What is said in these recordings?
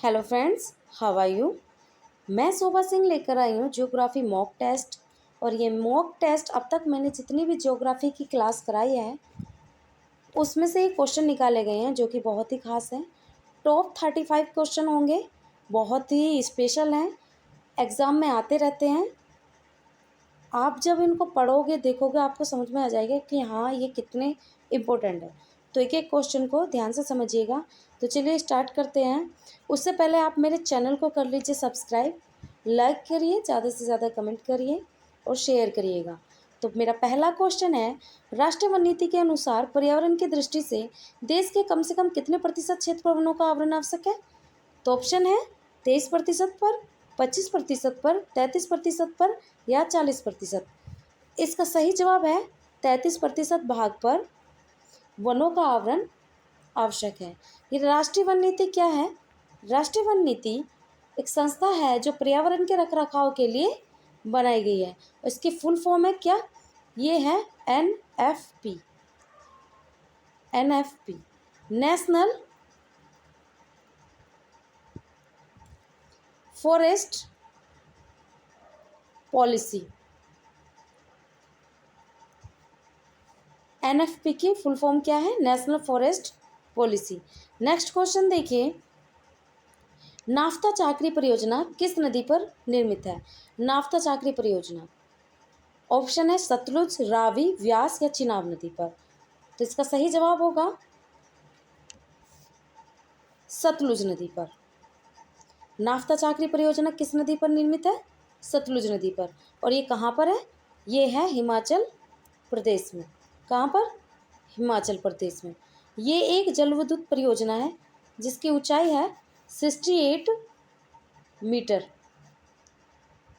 Hello friends, how are you. मैं शोभा सिंह लेकर आई हूँ ज्योग्राफी मॉक टेस्ट। और ये मॉक टेस्ट अब तक मैंने जितनी भी ज्योग्राफी की क्लास कराई है उसमें से ये क्वेश्चन निकाले गए हैं जो कि बहुत ही खास हैं। टॉप 35 क्वेश्चन होंगे, बहुत ही स्पेशल हैं, एग्ज़ाम में आते रहते हैं। आप जब इनको पढ़ोगे देखोगे आपको समझ में आ जाएगा कि हाँ ये कितने इम्पोर्टेंट है। तो एक एक क्वेश्चन को ध्यान से समझिएगा। तो चलिए स्टार्ट करते हैं। उससे पहले आप मेरे चैनल को कर लीजिए सब्सक्राइब, लाइक करिए, ज़्यादा से ज़्यादा कमेंट करिए और शेयर करिएगा। तो मेरा पहला क्वेश्चन है, राष्ट्रीय वन नीति के अनुसार पर्यावरण की दृष्टि से देश के कम से कम कितने प्रतिशत क्षेत्र पर वनों का आवरण आवश्यक है। तो ऑप्शन है 23% पर, 25% पर, 33% पर या 40%। इसका सही जवाब है 33% भाग पर वनों का आवरण आवश्यक है। ये राष्ट्रीय वन नीति क्या है? राष्ट्रीय वन नीति एक संस्था है जो पर्यावरण के रखरखाव के लिए बनाई गई है। इसकी फुल फॉर्म है क्या? ये है NFP। NFP national forest policy. NFP की फुल फॉर्म क्या है? National forest policy. Next question देखिए, नाफ्ता चाकरी परियोजना किस नदी पर निर्मित है? नाफ्ता चाकरी परियोजना, ऑप्शन है सतलुज, रावी, व्यास या चिनाब नदी पर। तो इसका सही जवाब होगा सतलुज नदी पर। नाफ्ता चाकरी परियोजना किस नदी पर निर्मित है? सतलुज नदी पर। और ये कहाँ पर है? ये है हिमाचल प्रदेश में। कहाँ पर? हिमाचल प्रदेश में। ये एक जल विद्युत परियोजना है जिसकी ऊंचाई है 68 मीटर।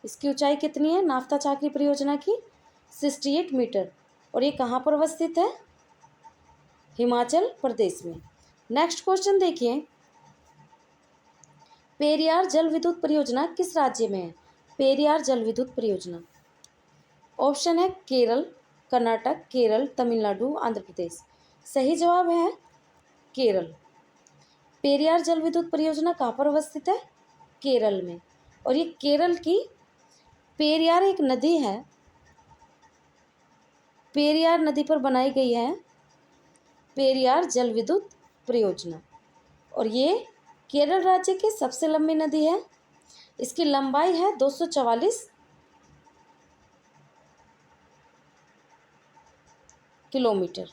इसकी ऊंचाई कितनी है नाफ्ता चाकरी परियोजना की? 68 मीटर। और ये कहाँ पर अवस्थित है? हिमाचल प्रदेश में। नेक्स्ट क्वेश्चन देखिए, पेरियार जल विद्युत परियोजना किस राज्य में है? पेरियार जल विद्युत परियोजना, ऑप्शन है केरल, कर्नाटक, केरल, तमिलनाडु, आंध्र प्रदेश। सही जवाब है केरल। पेरियार जल विद्युत परियोजना कहाँ पर अवस्थित है? केरल में। और ये केरल की पेरियार एक नदी है, पेरियार नदी पर बनाई गई है पेरियार जल विद्युत परियोजना। और ये केरल राज्य की सबसे लंबी नदी है। इसकी लंबाई है 244 किलोमीटर।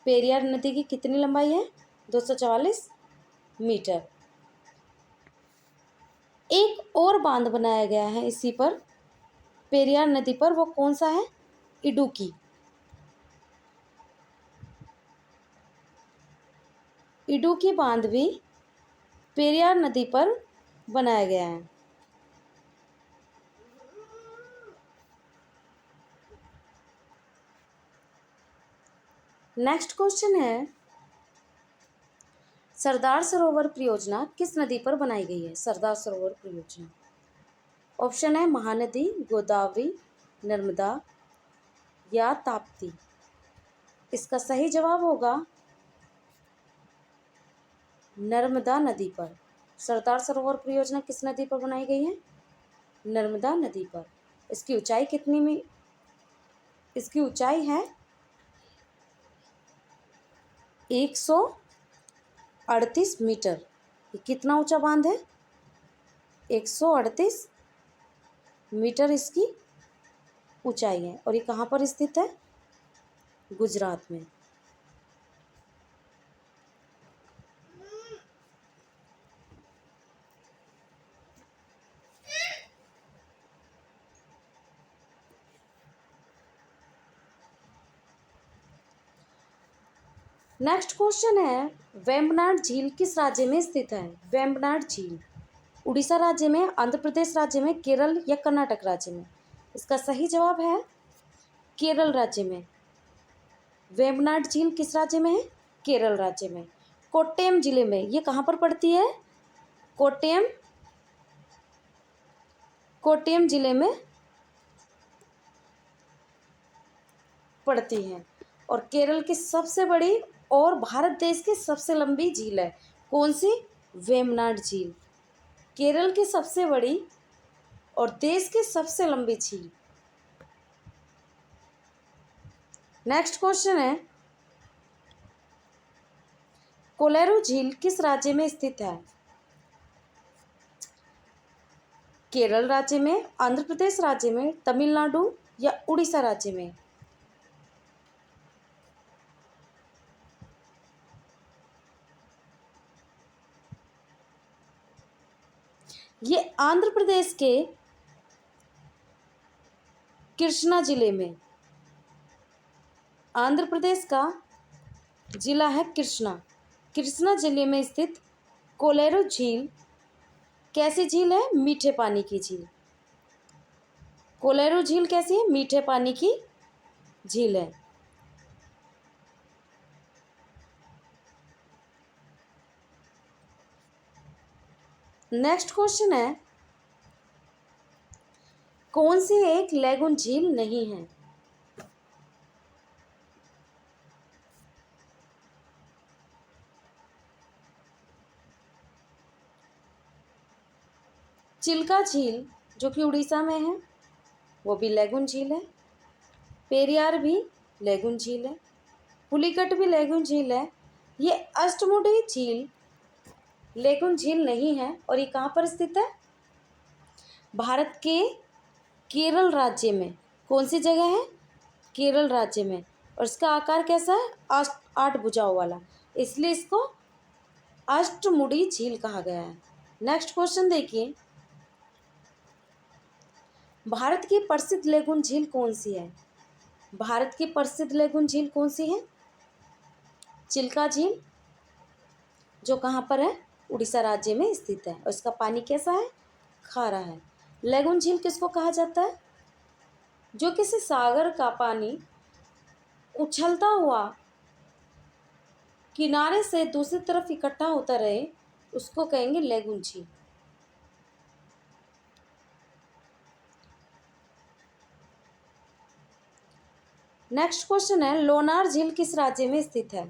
पेरियार नदी की कितनी लंबाई है? 244 मीटर। एक और बांध बनाया गया है इसी पर, पेरियार नदी पर। वो कौन सा है? इडुक्की। इडुक्की बांध भी पेरियार नदी पर बनाया गया है। नेक्स्ट क्वेश्चन है, सरदार सरोवर परियोजना किस नदी पर बनाई गई है? सरदार सरोवर परियोजना, ऑप्शन है महानदी, गोदावरी, नर्मदा या ताप्ती। इसका सही जवाब होगा नर्मदा नदी पर। सरदार सरोवर परियोजना किस नदी पर बनाई गई है? नर्मदा नदी पर। इसकी ऊंचाई कितनी में? इसकी ऊंचाई है 138 मीटर। ये कितना ऊंचा बांध है? 138 मीटर इसकी ऊंचाई है। और ये कहाँ पर स्थित है? गुजरात में। नेक्स्ट क्वेश्चन है, वेम्बनाड झील किस राज्य में स्थित है? वेम्बनाड झील उड़ीसा राज्य में, आंध्र प्रदेश राज्य में, केरल या कर्नाटक राज्य में। इसका सही जवाब है केरल राज्य में। वेम्बनाड झील किस राज्य में है? केरल राज्य में। कोट्टयम जिले में। ये कहाँ पर पड़ती है? कोट्टयम, कोट्टयम जिले में पड़ती है। और केरल की सबसे बड़ी और भारत देश की सबसे लंबी झील है कौन सी? वेम्बनाड झील, केरल की सबसे बड़ी और देश की सबसे लंबी झील। नेक्स्ट क्वेश्चन है, कोलेरू झील किस राज्य में स्थित है? केरल राज्य में, आंध्र प्रदेश राज्य में, तमिलनाडु या उड़ीसा राज्य में? ये आंध्र प्रदेश के कृष्णा जिले में, आंध्र प्रदेश का जिला है कृष्णा, कृष्णा जिले में स्थित कोलेरू झील कैसी झील है? मीठे पानी की झील। कोलेरू झील कैसी है? मीठे पानी की झील है। नेक्स्ट क्वेश्चन है, कौन सी एक लैगून झील नहीं है? चिल्का झील जो कि उड़ीसा में है वो भी लैगून झील है, पेरियार भी लैगून झील है, पुलिकट भी लैगून झील है। ये अष्टमुडी झील लैगून झील नहीं है और ये कहाँ पर स्थित है? भारत के केरल राज्य में। कौन सी जगह है? केरल राज्य में। और इसका आकार कैसा है? 8 भुजाओं वाला, इसलिए इसको अष्टमुडी झील कहा गया है। नेक्स्ट क्वेश्चन देखिए, भारत की प्रसिद्ध लैगून झील कौन सी है? भारत की प्रसिद्ध लैगून झील कौन सी है? चिल्का झील जो कहाँ पर है? उड़ीसा राज्य में स्थित है और इसका पानी कैसा है? खारा है। लैगून झील किसको कहा जाता है? जो किसी सागर का पानी उछलता हुआ किनारे से दूसरी तरफ इकट्ठा होता रहे, उसको कहेंगे लैगून झील। नेक्स्ट क्वेश्चन है, लोनार झील किस राज्य में स्थित है?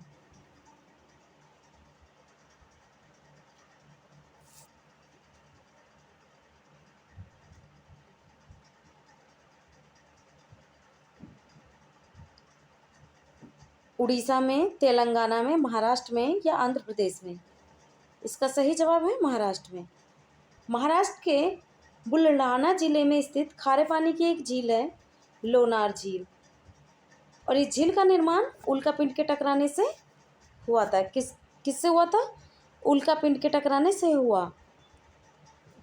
उड़ीसा में, तेलंगाना में, महाराष्ट्र में या आंध्र प्रदेश में? इसका सही जवाब है महाराष्ट्र में। महाराष्ट्र के बुलढाना जिले में स्थित खारे पानी की एक झील है लोनार झील, और इस झील का निर्माण उल्कापिंड के टकराने से हुआ था। किससे हुआ था? उल्कापिंड के टकराने से हुआ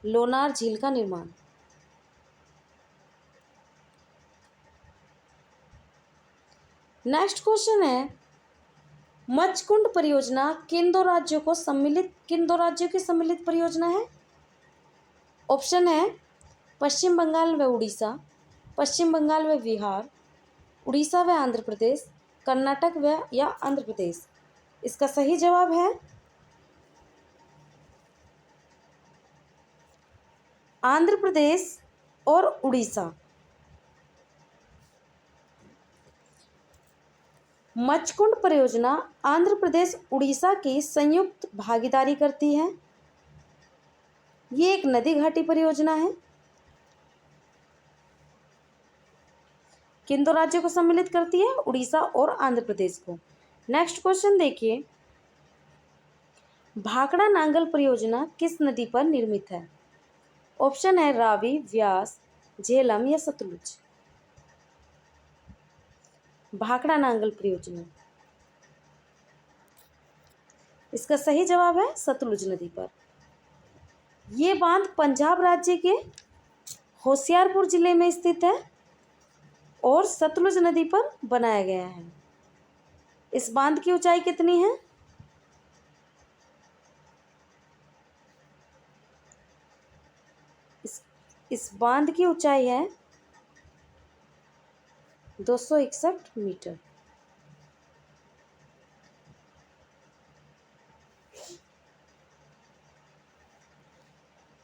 लोनार झील का निर्माण। नेक्स्ट क्वेश्चन है, मचकुंड परियोजना किन दो राज्यों की सम्मिलित परियोजना है? ऑप्शन है पश्चिम बंगाल व उड़ीसा, पश्चिम बंगाल व बिहार, उड़ीसा व आंध्र प्रदेश, कर्नाटक व या आंध्र प्रदेश। इसका सही जवाब है आंध्र प्रदेश और उड़ीसा। मचकुंड परियोजना आंध्र प्रदेश उड़ीसा की संयुक्त भागीदारी करती है। ये एक नदी घाटी परियोजना है। किन दो राज्यों को सम्मिलित करती है? उड़ीसा और आंध्र प्रदेश को। नेक्स्ट क्वेश्चन देखिए, भाखड़ा नांगल परियोजना किस नदी पर निर्मित है? ऑप्शन है रावी, व्यास, झेलम या सतलुज। भाखड़ा नांगल परियोजना, इसका सही जवाब है सतलुज नदी पर। ये बांध पंजाब राज्य के होशियारपुर जिले में स्थित है और सतलुज नदी पर बनाया गया है। इस बांध की ऊंचाई कितनी है? इस बांध की ऊंचाई है 261 मीटर।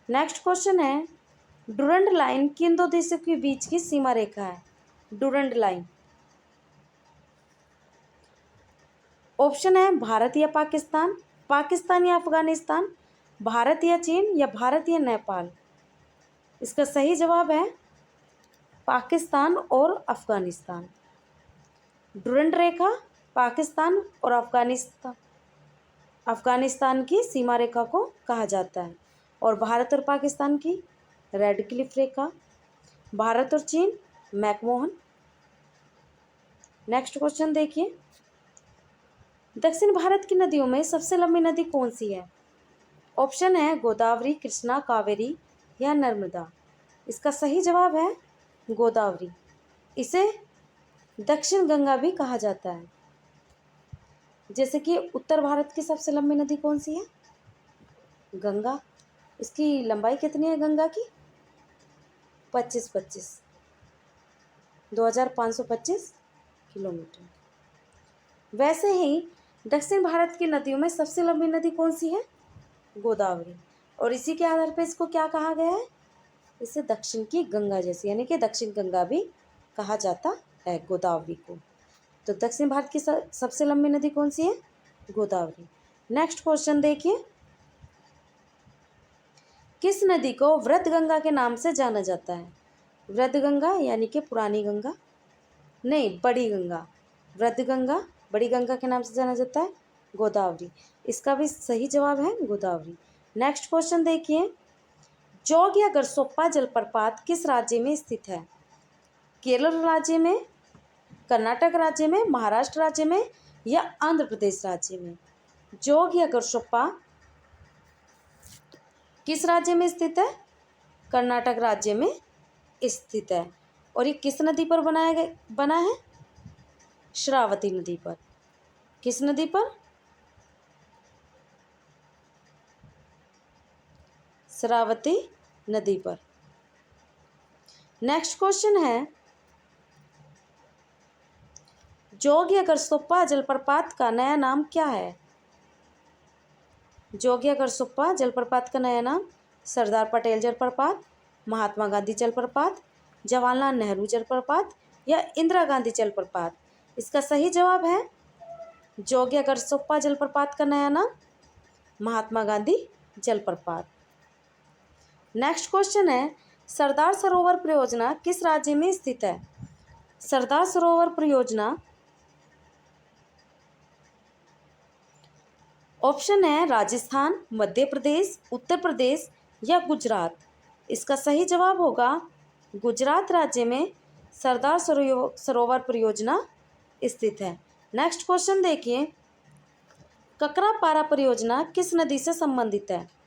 नेक्स्ट क्वेश्चन है, डुरंड लाइन किन दो देशों के बीच की सीमा रेखा है? डुरंड लाइन, ऑप्शन है भारत या पाकिस्तान, पाकिस्तान या अफगानिस्तान, भारत या चीन, या भारत या नेपाल? इसका सही जवाब है पाकिस्तान और अफगानिस्तान। डुरंड रेखा पाकिस्तान और अफगानिस्तान की सीमा रेखा को कहा जाता है। और भारत और पाकिस्तान की रेड क्लिफ रेखा, भारत और चीन मैकमोहन। नेक्स्ट क्वेश्चन देखिए, दक्षिण भारत की नदियों में सबसे लंबी नदी कौन सी है? ऑप्शन है गोदावरी, कृष्णा, कावेरी या नर्मदा। इसका सही जवाब है गोदावरी। इसे दक्षिण गंगा भी कहा जाता है। जैसे कि उत्तर भारत की सबसे लंबी नदी कौन सी है? गंगा। इसकी लंबाई कितनी है गंगा की? 2525 किलोमीटर। वैसे ही दक्षिण भारत की नदियों में सबसे लंबी नदी कौन सी है? गोदावरी। और इसी के आधार पर इसको क्या कहा गया है? इसे दक्षिण की गंगा जैसी, यानी कि दक्षिण गंगा भी कहा जाता है गोदावरी को। तो दक्षिण भारत की सबसे लंबी नदी कौन सी है? गोदावरी। नेक्स्ट क्वेश्चन देखिए, किस नदी को वृद्ध गंगा के नाम से जाना जाता है? वृद्ध गंगा यानी कि पुरानी गंगा, नहीं बड़ी गंगा। वृद्ध गंगा बड़ी गंगा के नाम से जाना जाता है गोदावरी। इसका भी सही जवाब है गोदावरी। नेक्स्ट क्वेश्चन देखिए, जोग या गरसोप्पा जलप्रपात किस राज्य में स्थित है? केरल राज्य में, कर्नाटक राज्य में, महाराष्ट्र राज्य में या आंध्र प्रदेश राज्य में? जोग या गरसोप्पा किस राज्य में स्थित है? कर्नाटक राज्य में स्थित है। और ये किस नदी पर बना है? श्रावती नदी पर। किस नदी पर? श्रावती नदी पर। नेक्स्ट क्वेश्चन है, जोग या गरसोप्पा जलप्रपात का नया नाम क्या है? जोग या गरसोप्पा जलप्रपात का नया नाम सरदार पटेल जलप्रपात, महात्मा गांधी जलप्रपात, जवाहरलाल नेहरू जलप्रपात या इंदिरा गांधी जलप्रपात? इसका सही जवाब है जोग या गरसोप्पा जलप्रपात का नया नाम महात्मा गांधी जलप्रपात। नेक्स्ट क्वेश्चन है, सरदार सरोवर परियोजना किस राज्य में स्थित है? सरदार सरोवर परियोजना, ऑप्शन है राजस्थान, मध्य प्रदेश, उत्तर प्रदेश या गुजरात। इसका सही जवाब होगा गुजरात राज्य में सरदार सरोवर परियोजना स्थित है। नेक्स्ट क्वेश्चन देखिए, ककरापारा परियोजना किस नदी से संबंधित है?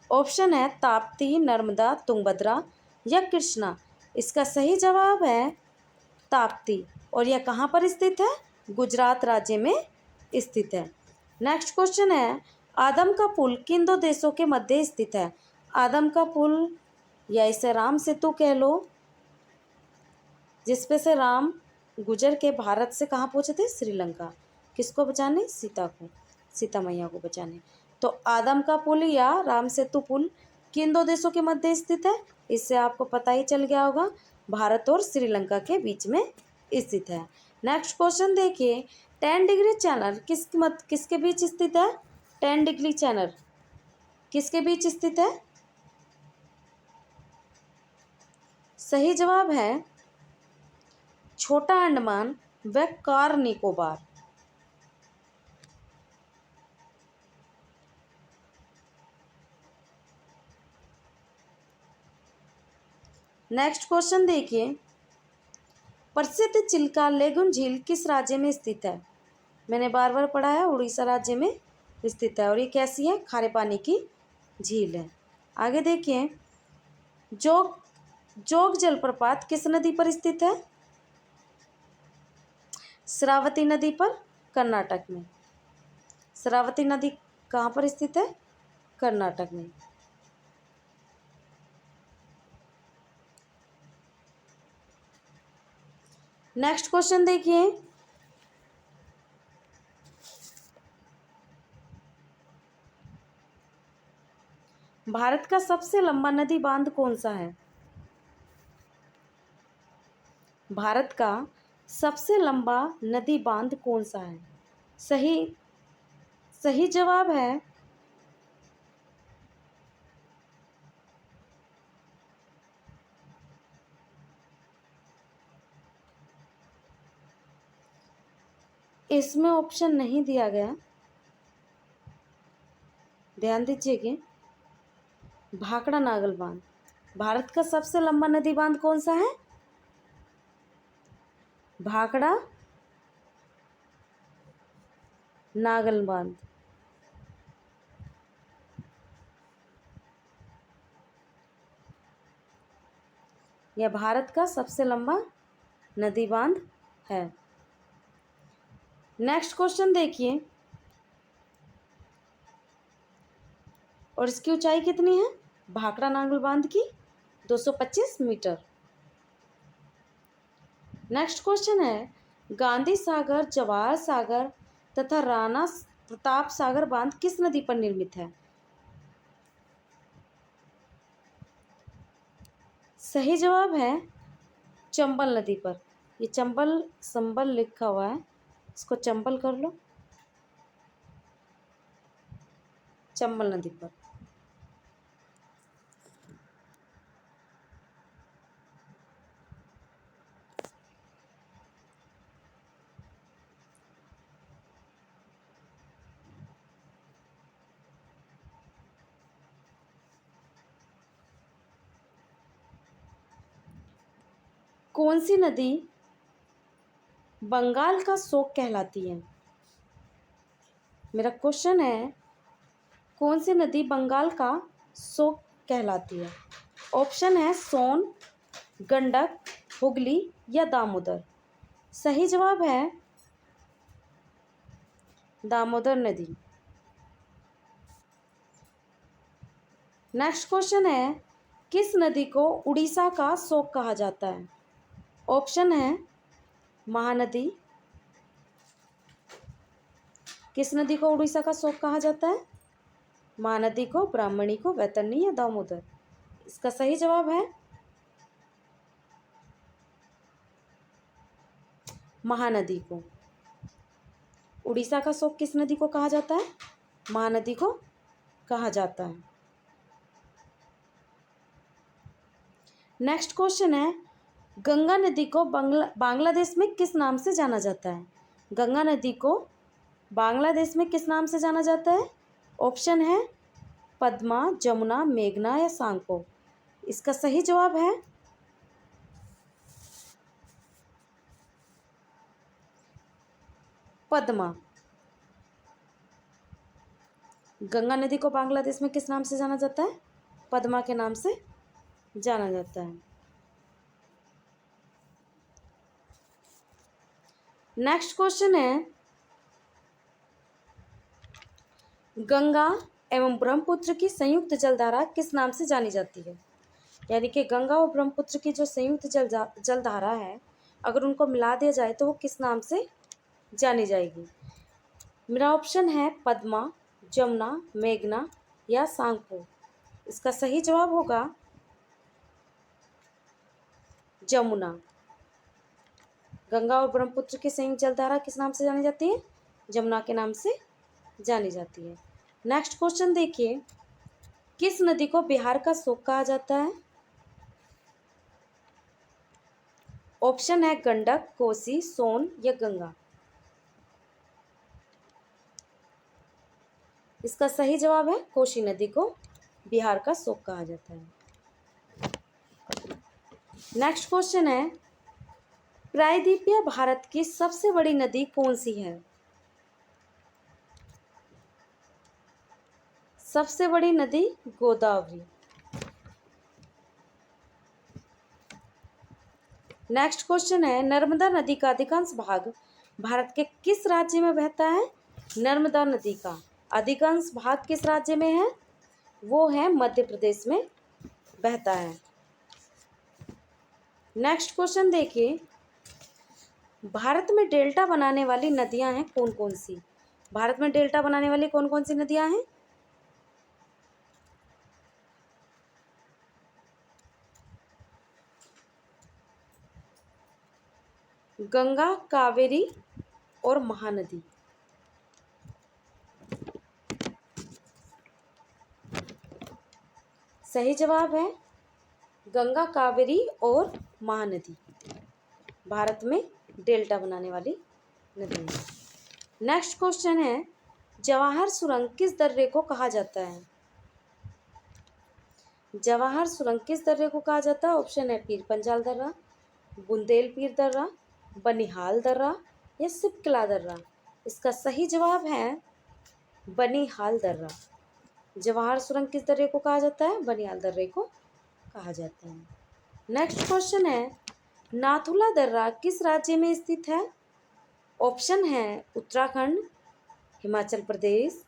ऑप्शन है ताप्ती, नर्मदा, तुंगभद्रा या कृष्णा। इसका सही जवाब है ताप्ती। और यह कहाँ पर स्थित है? गुजरात राज्य में स्थित है। नेक्स्ट क्वेश्चन है, आदम का पुल किन दो देशों के मध्य स्थित है? आदम का पुल या इसे राम सेतु कह लो, जिसपे से राम गुजर के भारत से कहाँ पहुँचे थे? श्रीलंका। किसको बचाने? सीता को, सीता मैया को बचाने। तो आदम का पुल या राम सेतु पुल किन दो देशों के मध्य स्थित है? इससे आपको पता ही चल गया होगा, भारत और श्रीलंका के बीच में स्थित है। नेक्स्ट क्वेश्चन देखिए, 10 डिग्री चैनल किसके बीच स्थित है? 10 डिग्री चैनल किसके बीच स्थित है? सही जवाब है छोटा अंडमान व कार निकोबार। नेक्स्ट क्वेश्चन देखिए, प्रसिद्ध चिल्का लेगुन झील किस राज्य में स्थित है? मैंने बार बार पढ़ा है, उड़ीसा राज्य में स्थित है। और ये कैसी है? खारे पानी की झील है। आगे देखिए, जोग जलप्रपात किस नदी पर स्थित है? श्रावती नदी पर, कर्नाटक में। श्रावती नदी कहाँ पर स्थित है? कर्नाटक में। नेक्स्ट क्वेश्चन देखिए, भारत का सबसे लंबा नदी बांध कौन सा है? भारत का सबसे लंबा नदी बांध कौन सा है? सही जवाब है इसमें ऑप्शन नहीं दिया गया, ध्यान दीजिएगा। भाखड़ा नागल बांध, भारत का सबसे लंबा नदी बांध कौन सा है? भाखड़ा नागल बांध। यह भारत का सबसे लंबा नदी बांध है। नेक्स्ट क्वेश्चन देखिए, और इसकी ऊंचाई कितनी है भाखड़ा नागल बांध की? 225 मीटर। नेक्स्ट क्वेश्चन है, गांधी सागर, जवाहर सागर तथा राणा प्रताप सागर बांध किस नदी पर निर्मित है? सही जवाब है चंबल नदी पर। ये चंबल संबल लिखा हुआ है, इसको चंबल कर लो, चंबल नदी पर। कौन सी नदी बंगाल का शोक कहलाती है? मेरा क्वेश्चन है, कौन सी नदी बंगाल का शोक कहलाती है? ऑप्शन है सोन, गंडक, हुगली या दामोदर। सही जवाब है दामोदर नदी। नेक्स्ट क्वेश्चन है, किस नदी को उड़ीसा का शोक कहा जाता है? ऑप्शन है महानदी, किस नदी को उड़ीसा का शोक कहा जाता है? महानदी को, ब्राह्मणी को, वैतरणी या दामोदर। इसका सही जवाब है महानदी को। उड़ीसा का शोक किस नदी को कहा जाता है? महानदी को कहा जाता है। नेक्स्ट क्वेश्चन है, गंगा नदी को बांग्लादेश में किस नाम से जाना जाता है? गंगा नदी को बांग्लादेश में किस नाम से जाना जाता है? ऑप्शन है पद्मा, जमुना, मेघना या सांको। इसका सही जवाब है पद्मा। गंगा नदी को बांग्लादेश में किस नाम से जाना जाता है? पद्मा के नाम से जाना जाता है। नेक्स्ट क्वेश्चन है, गंगा एवं ब्रह्मपुत्र की संयुक्त जलधारा किस नाम से जानी जाती है? यानी कि गंगा और ब्रह्मपुत्र की जो संयुक्त जलधारा है, अगर उनको मिला दिया जाए तो वो किस नाम से जानी जाएगी? मेरा ऑप्शन है पद्मा, जमुना, मेघना या सांको। इसका सही जवाब होगा जमुना। गंगा और ब्रह्मपुत्र की संयुक्त जलधारा किस नाम से जानी जाती है? जमुना के नाम से जानी जाती है। नेक्स्ट क्वेश्चन देखिए, किस नदी को बिहार का शोक कहा जाता है? ऑप्शन है गंडक, कोसी, सोन या गंगा। इसका सही जवाब है कोसी नदी को बिहार का शोक कहा जाता है। नेक्स्ट क्वेश्चन है, प्रायद्वीपीय भारत की सबसे बड़ी नदी कौन सी है? सबसे बड़ी नदी गोदावरी। नेक्स्ट क्वेश्चन है, नर्मदा नदी का अधिकांश भाग भारत के किस राज्य में बहता है? नर्मदा नदी का अधिकांश भाग किस राज्य में है? वो है मध्य प्रदेश में बहता है। नेक्स्ट क्वेश्चन देखिए, भारत में डेल्टा बनाने वाली नदियां हैं कौन कौन सी? भारत में डेल्टा बनाने वाली कौन कौन सी नदियां हैं? गंगा, कावेरी और महानदी। सही जवाब है गंगा, कावेरी और महानदी भारत में डेल्टा बनाने वाली नदी है। नेक्स्ट क्वेश्चन है, जवाहर सुरंग किस दर्रे को कहा जाता है? जवाहर सुरंग किस दर्रे को कहा जाता है? ऑप्शन है पीर पंजाल दर्रा, बुंदेल पीर दर्रा, बनिहाल दर्रा या सिपकला दर्रा। इसका सही जवाब है बनिहाल दर्रा। जवाहर सुरंग किस दर्रे को कहा जाता है? बनिहाल दर्रे को कहा जाता है। नेक्स्ट क्वेश्चन है, नाथुला दर्रा किस राज्य में स्थित है? ऑप्शन है उत्तराखंड, हिमाचल प्रदेश,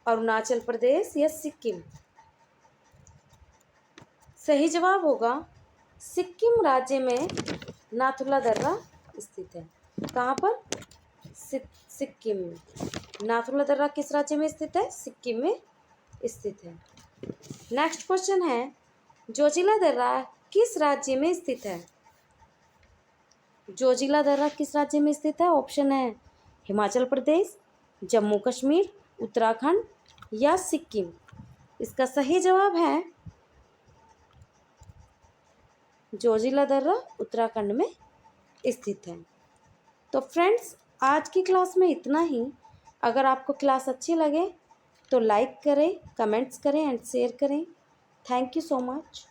अरुणाचल प्रदेश या सिक्किम। सही जवाब होगा सिक्किम राज्य में नाथुला दर्रा स्थित है। कहाँ पर? सिक्किम में। नाथुला दर्रा किस राज्य में स्थित है? सिक्किम में स्थित है। नेक्स्ट क्वेश्चन है, जोजिला दर्रा किस राज्य में स्थित है? जोजिला दर्रा किस राज्य में स्थित है? ऑप्शन है हिमाचल प्रदेश, जम्मू कश्मीर, उत्तराखंड या सिक्किम। इसका सही जवाब है जोजिला दर्रा उत्तराखंड में स्थित है। तो फ्रेंड्स, आज की क्लास में इतना ही। अगर आपको क्लास अच्छी लगे तो लाइक करें, कमेंट्स करें एंड शेयर करें। Thank you so much.